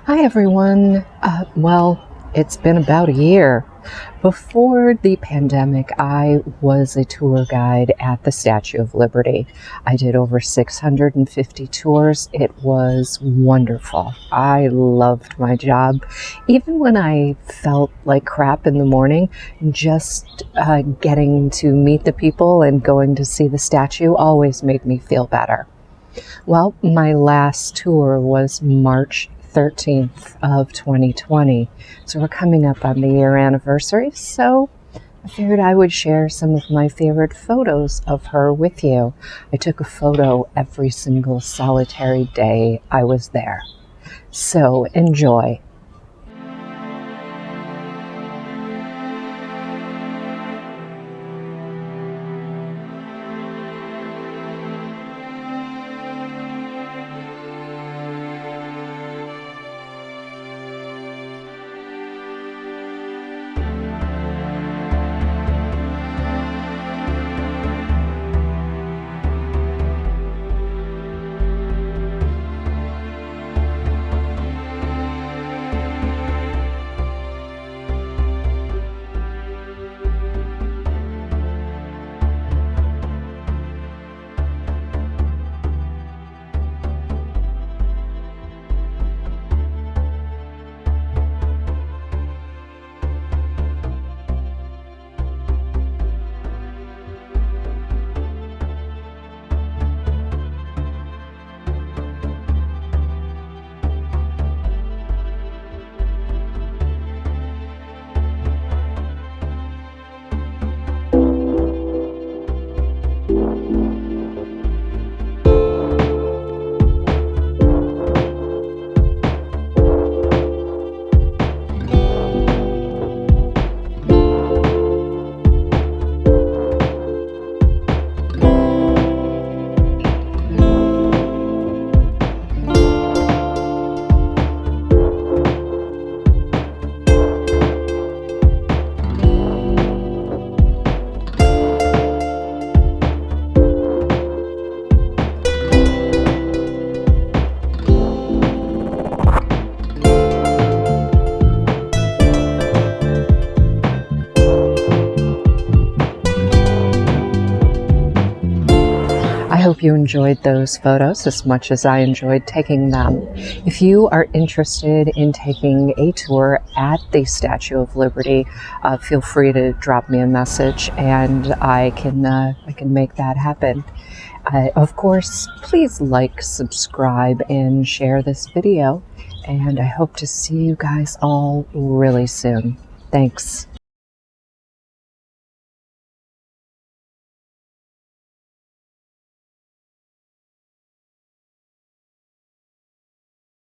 Hi everyone. It's been about a year. Before the pandemic, I was a tour guide at the Statue of Liberty. I did over 650 tours. It was wonderful. I loved my job. Even when I felt like crap in the morning, just getting to meet the people and going to see the statue always made me feel better. Well, my last tour was March 13th of 2020. So we're coming up on the year anniversary. So I figured I would share some of my favorite photos of her with you. I took a photo every single solitary day I was there. So enjoy. I hope you enjoyed those photos as much as I enjoyed taking them. If you are interested in taking a tour at the Statue of Liberty, feel free to drop me a message and I can make that happen. Of course, please like, subscribe, and share this video. And I hope to see you guys all really soon. Thanks.